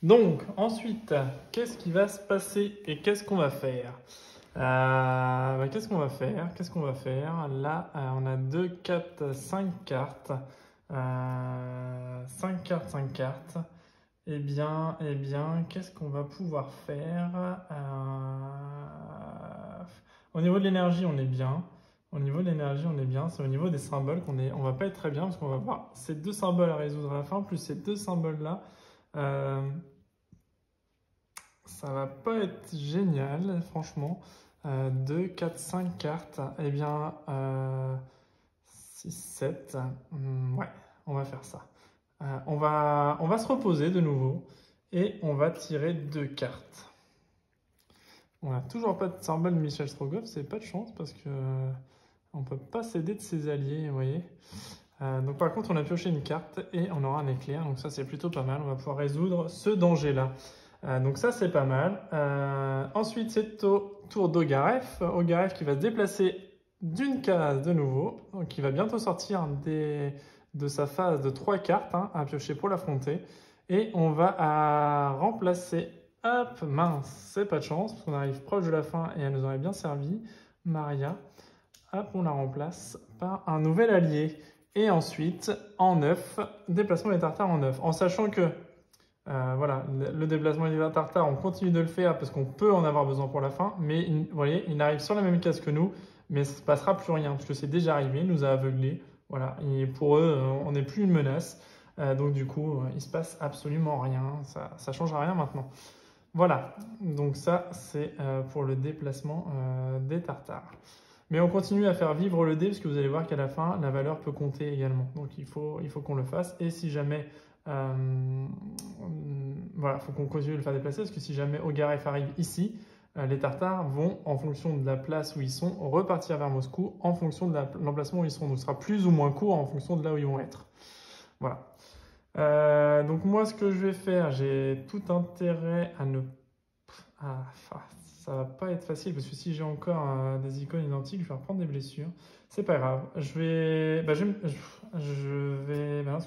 Donc, ensuite, qu'est-ce qui va se passer et qu'est-ce qu'on va faire? Qu'est-ce qu'on va faire? Qu'est-ce qu'on va faire? Là, on a 2, 4, 5 cartes. 5 cartes, 5 cartes. Qu'est-ce qu'on va pouvoir faire? Au niveau de l'énergie, on est bien. Au niveau de l'énergie, on est bien. C'est au niveau des symboles on va pas être très bien parce qu'on va voir ces deux symboles à résoudre à la fin, plus ces deux symboles-là. Ça va pas être génial, franchement. 2, 4, 5 cartes. 6, 7. Ouais, on va faire ça. On va se reposer de nouveau et on va tirer deux cartes. On n'a toujours pas de symbole Michel Strogoff, c'est pas de chance parce que on peut pas s'aider de ses alliés, vous voyez. Donc par contre, on a pioché une carte et on aura un éclair, donc ça c'est plutôt pas mal. On va pouvoir résoudre ce danger-là. Donc ça c'est pas mal. Ensuite c'est au tour d'Ogaref. Ogaref qui va se déplacer d'une case de nouveau, donc il va bientôt sortir de sa phase de 3 cartes à piocher pour l'affronter. Et on va remplacer, hop, mince, c'est pas de chance, parce qu'on arrive proche de la fin et elle nous aurait bien servi, Maria. Hop, on la remplace par un nouvel allié. Et ensuite, en 9, déplacement des tartares en 9. En sachant que, voilà, le déplacement des tartares, on continue de le faire parce qu'on peut en avoir besoin pour la fin. Mais, vous voyez, il arrive sur la même case que nous, mais ça ne se passera plus rien, parce que c'est déjà arrivé, il nous a aveuglés. Voilà, et pour eux, on n'est plus une menace. Donc du coup, il ne se passe absolument rien, ça ne changera rien maintenant. Voilà, donc ça, c'est pour le déplacement des tartares. Mais on continue à faire vivre le dé parce que vous allez voir qu'à la fin, la valeur peut compter également. Donc il faut qu'on le fasse. Et si jamais, voilà, il faut qu'on continue de le faire déplacer parce que si jamais Ogaref arrive ici, les tartares vont, en fonction de la place où ils sont, repartir vers Moscou en fonction de l'emplacement où ils sont. Donc ce sera plus ou moins court en fonction de là où ils vont être. Voilà. Donc moi, ce que je vais faire, j'ai tout intérêt à ne... ça va pas être facile parce que si j'ai encore des icônes identiques, je vais reprendre des blessures. C'est pas grave. Parce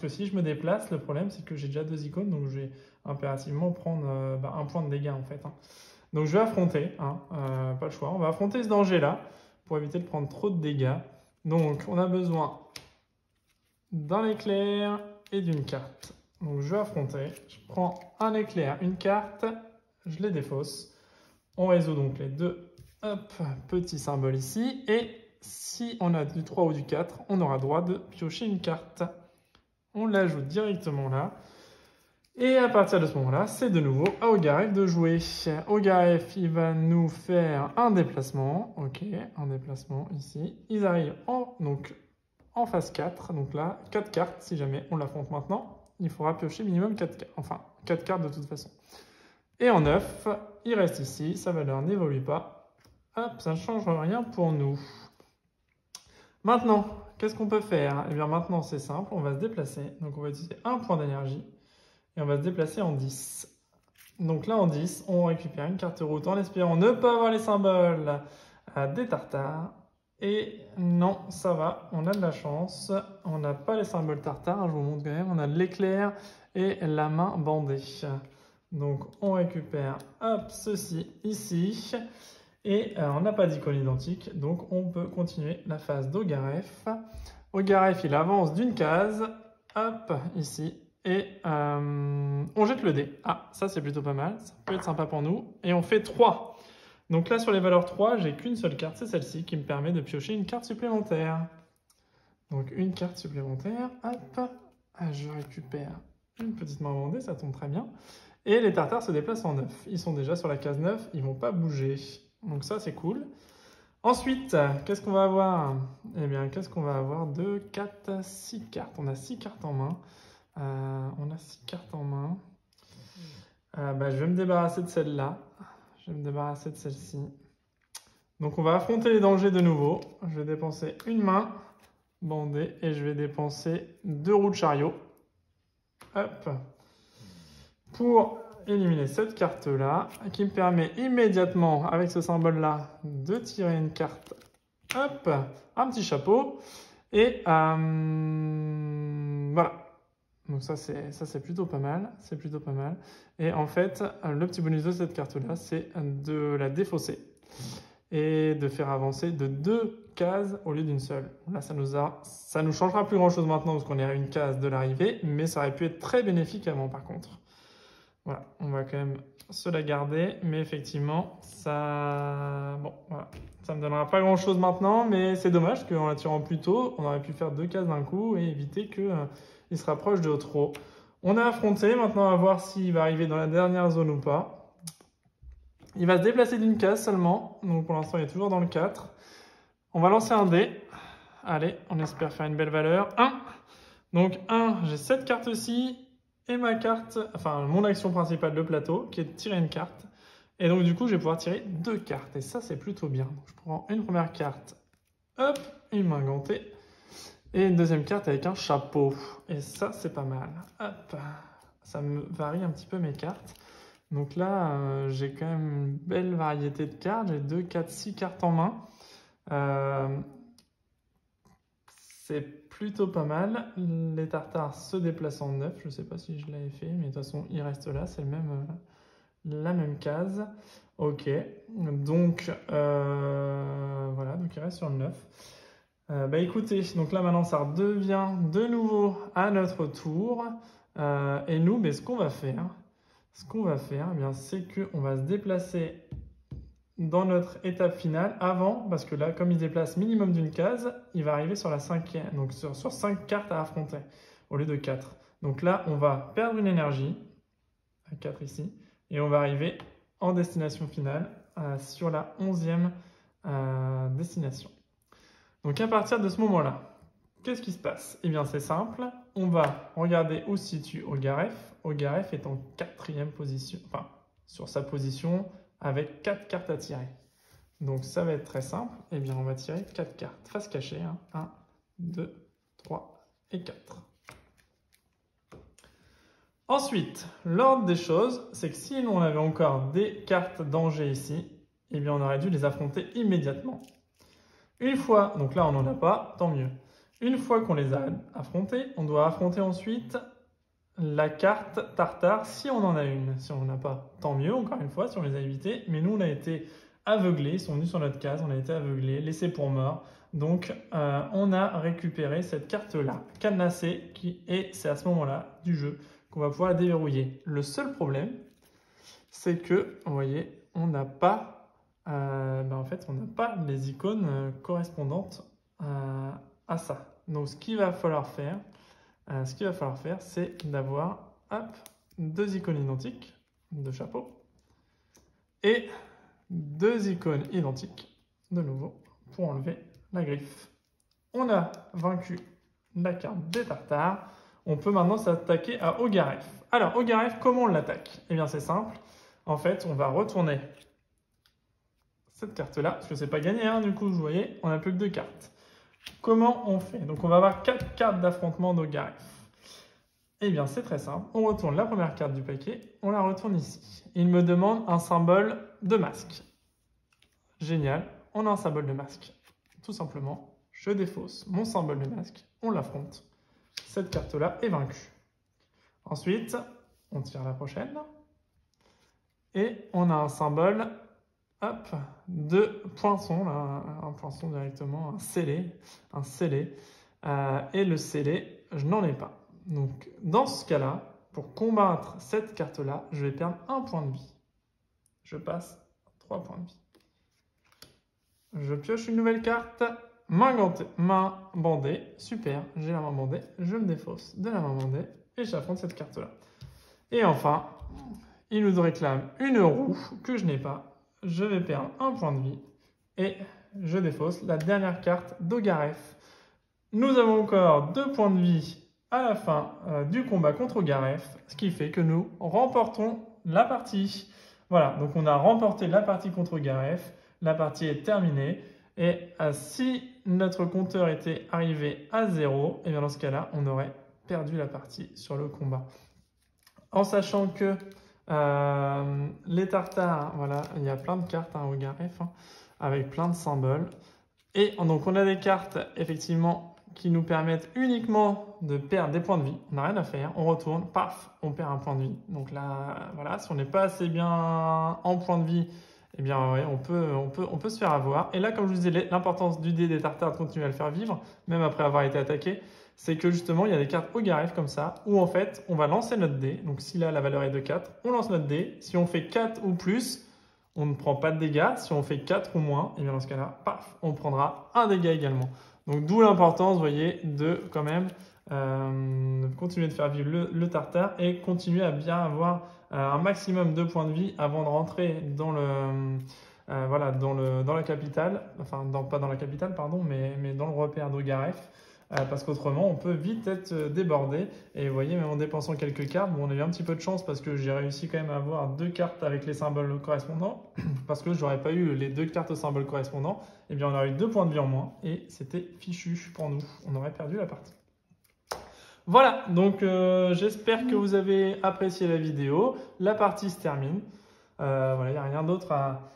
que si je me déplace, le problème c'est que j'ai déjà deux icônes, donc je vais impérativement prendre un point de dégâts en fait. Donc je vais affronter, pas le choix. On va affronter ce danger-là pour éviter de prendre trop de dégâts. Donc on a besoin d'un éclair et d'une carte. Donc je vais affronter, je prends un éclair, une carte, je les défausse. On résout donc les deux petits symboles ici. Et si on a du 3 ou du 4, on aura droit de piocher une carte. On l'ajoute directement là. Et à partir de ce moment-là, c'est de nouveau à Ogaref de jouer. Ogaref, il va nous faire un déplacement. Ok, un déplacement ici. Ils arrivent en phase 4. Donc là, 4 cartes. Si jamais on l'affronte maintenant, il faudra piocher minimum 4 cartes. Enfin, 4 cartes de toute façon. Et en 9, il reste ici. Sa valeur n'évolue pas. Hop, ça ne change rien pour nous. Maintenant, qu'est-ce qu'on peut faire? Eh bien maintenant, c'est simple. On va se déplacer. Donc on va utiliser un point d'énergie. Et on va se déplacer en 10. Donc là, en 10, on récupère une carte route en espérant ne pas avoir les symboles des tartares. Et non, ça va, on a de la chance. On n'a pas les symboles tartares, je vous montre quand même. On a l'éclair et la main bandée. Donc on récupère, hop, ceci ici. Et on n'a pas d'icône identique, donc on peut continuer la phase d'Ogaref. Ogaref, il avance d'une case, hop, ici. Et on jette le dé. Ah, ça c'est plutôt pas mal, ça peut être sympa pour nous. Et on fait 3. Donc là sur les valeurs 3, j'ai qu'une seule carte, c'est celle-ci qui me permet de piocher une carte supplémentaire. Donc une carte supplémentaire, hop, je récupère une petite main bandée, ça tombe très bien. Et les tartares se déplacent en 9. Ils sont déjà sur la case 9, ils vont pas bouger. Donc ça c'est cool. Ensuite, qu'est-ce qu'on va avoir? Eh bien, qu'est-ce qu'on va avoir? 2, 4, 6 cartes. On a 6 cartes en main. On a 6 cartes en main. Je vais me débarrasser de celle-là. Je vais me débarrasser de celle-ci. Donc on va affronter les dangers de nouveau. Je vais dépenser une main bandée et je vais dépenser 2 roues de chariot. Hop. Pour éliminer cette carte-là, qui me permet immédiatement, avec ce symbole-là, de tirer une carte. Hop. Un petit chapeau. Et voilà. Donc ça c'est plutôt pas mal. C'est plutôt pas mal. Et en fait, le petit bonus de cette carte-là, c'est de la défausser et de faire avancer de 2 cases au lieu d'une seule. Là, ça nous changera plus grand-chose maintenant parce qu'on est à une case de l'arrivée, mais ça aurait pu être très bénéfique avant par contre. Voilà, on va quand même se la garder, mais effectivement, ça... Bon, voilà. Ça me donnera pas grand-chose maintenant, mais c'est dommage qu'en la tirant plus tôt, on aurait pu faire 2 cases d'un coup et éviter qu'il se rapproche de trop. On a affronté, maintenant on va voir s'il va arriver dans la dernière zone ou pas. Il va se déplacer d'une case seulement, donc pour l'instant il est toujours dans le 4. On va lancer un dé. Allez, on espère faire une belle valeur. 1. Donc 1, j'ai cette carte-ci et ma carte, enfin mon action principale, le plateau, qui est de tirer une carte. Et donc du coup, je vais pouvoir tirer 2 cartes. Et ça, c'est plutôt bien. Donc, je prends une première carte, hop, une main gantée. Et une deuxième carte avec un chapeau. Et ça, c'est pas mal. Hop, ça me varie un petit peu mes cartes. Donc là, j'ai quand même une belle variété de cartes. J'ai 2, 4, 6 cartes en main. C'est plutôt pas mal. Les tartares se déplacent en 9. Je ne sais pas si je l'avais fait, mais de toute façon, il reste là. C'est la même case. Ok. Donc, voilà. Donc, il reste sur le 9. Bah écoutez, donc là maintenant, ça redevient de nouveau à notre tour. Et nous, ce qu'on va faire, eh bien, c'est qu'on va se déplacer dans notre étape finale avant, parce que là, comme il se déplace minimum d'une case, il va arriver sur la 5e, donc sur 5 cartes à affronter, au lieu de 4. Donc là, on va perdre une énergie, à 4 ici, et on va arriver en destination finale, sur la 11e destination. Donc à partir de ce moment-là, qu'est-ce qui se passe? Eh bien c'est simple, on va regarder où se situe Ogaref. Ogaref est en 4e position, enfin sur sa position avec 4 cartes à tirer. Donc ça va être très simple, eh bien on va tirer 4 cartes, face cachée, 1, 2, 3 et 4. Ensuite, l'ordre des choses, c'est que si on avait encore des cartes danger ici, eh bien on aurait dû les affronter immédiatement. Une fois, donc là on n'en a pas, tant mieux. Une fois qu'on les a affrontés, on doit affronter ensuite la carte tartare si on en a une. Si on n'en a pas, tant mieux, encore une fois, si on les a évités. Mais nous on a été aveuglés, ils sont venus sur notre case, on a été aveuglés, laissés pour morts. Donc on a récupéré cette carte-là, cadenassée, et c'est à ce moment-là du jeu qu'on va pouvoir la déverrouiller. Le seul problème, c'est que, vous voyez, on n'a pas... en fait, on n'a pas les icônes correspondantes à ça. Donc, ce qu'il va falloir faire, c'est d'avoir 2 icônes identiques de chapeau et 2 icônes identiques de nouveau pour enlever la griffe. On a vaincu la carte des tartares. On peut maintenant s'attaquer à Ogaref. Alors, Ogaref, comment on l'attaque? Eh bien, c'est simple. En fait, on va retourner cette carte-là, parce que c'est pas gagné, du coup, vous voyez, on n'a plus que 2 cartes. Comment on fait? Donc, on va avoir 4 cartes d'affrontement d'Ogaref. Eh bien, c'est très simple. On retourne la première carte du paquet, on la retourne ici. Il me demande un symbole de masque. Génial, on a un symbole de masque. Tout simplement, je défausse mon symbole de masque, on l'affronte. Cette carte-là est vaincue. Ensuite, on tire la prochaine. Et on a un symbole... de poinçon, là, un poinçon directement, un scellé. Et le scellé, je n'en ai pas. Donc, dans ce cas-là, pour combattre cette carte-là, je vais perdre 1 point de vie. Je passe 3 points de vie. Je pioche une nouvelle carte, main bandée, super, j'ai la main bandée, je me défausse de la main bandée et j'affronte cette carte-là. Et enfin, il nous réclame une roue que je n'ai pas. Je vais perdre 1 point de vie et je défausse la dernière carte d'Ogaref. Nous avons encore 2 points de vie à la fin du combat contre Ogaref, ce qui fait que nous remportons la partie. Voilà, donc on a remporté la partie contre Ogaref, la partie est terminée et si notre compteur était arrivé à 0, et bien dans ce cas-là, on aurait perdu la partie sur le combat. En sachant que les tartares, voilà, il y a plein de cartes Ogaref, avec plein de symboles. Et donc on a des cartes effectivement qui nous permettent uniquement de perdre des points de vie. On n'a rien à faire, on retourne, paf, on perd un point de vie. Donc là, voilà, si on n'est pas assez bien en point de vie, eh bien, ouais, on peut se faire avoir. Et là, comme je vous disais, l'importance du dé des tartares de continuer à le faire vivre, même après avoir été attaqué, c'est que justement, il y a des cartes Ogaref comme ça, où en fait, on va lancer notre dé. Donc si là, la valeur est de 4, on lance notre dé. Si on fait 4 ou plus, on ne prend pas de dégâts. Si on fait 4 ou moins, et bien dans ce cas-là, paf, on prendra un dégât également. Donc d'où l'importance, vous voyez, de quand même continuer de faire vivre le tartare et continuer à bien avoir un maximum de points de vie avant de rentrer dans voilà, dans la capitale, enfin pas dans la capitale, pardon, mais dans le repère d'Ogaref. Parce qu'autrement, on peut vite être débordé. Et vous voyez, même en dépensant quelques cartes, bon, on a eu un petit peu de chance parce que j'ai réussi quand même à avoir 2 cartes avec les symboles correspondants. Parce que j'aurais pas eu les 2 cartes aux symboles correspondants, et bien on aurait eu 2 points de vie en moins. Et c'était fichu pour nous. On aurait perdu la partie. Voilà, donc j'espère que vous avez apprécié la vidéo. La partie se termine. Voilà, il n'y a rien d'autre à...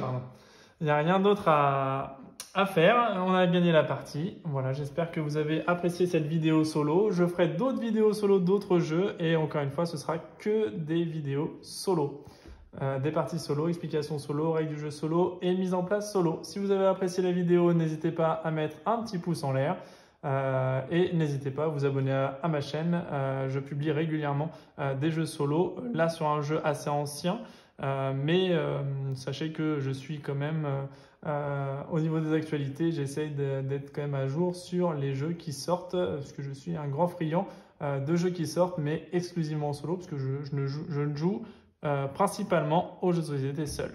Pardon. Il n'y a rien d'autre à faire. On a gagné la partie. Voilà, j'espère que vous avez apprécié cette vidéo solo. Je ferai d'autres vidéos solo, d'autres jeux. Et encore une fois, ce sera que des vidéos solo. Des parties solo, explications solo, règles du jeu solo et mise en place solo. Si vous avez apprécié la vidéo, n'hésitez pas à mettre un petit pouce en l'air. Et n'hésitez pas à vous abonner à ma chaîne. Je publie régulièrement des jeux solo. Là, sur un jeu assez ancien. Mais sachez que je suis quand même, au niveau des actualités, j'essaye d'être quand même à jour sur les jeux qui sortent, parce que je suis un grand friand de jeux qui sortent, mais exclusivement en solo, parce que je ne joue principalement aux jeux de société seul.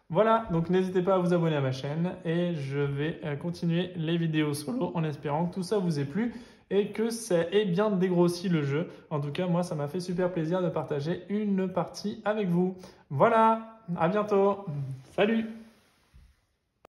Voilà, donc n'hésitez pas à vous abonner à ma chaîne et je vais continuer les vidéos solo en espérant que tout ça vous ait plu et que ça ait bien dégrossi le jeu. En tout cas, moi, ça m'a fait super plaisir de partager une partie avec vous. Voilà, à bientôt. Salut!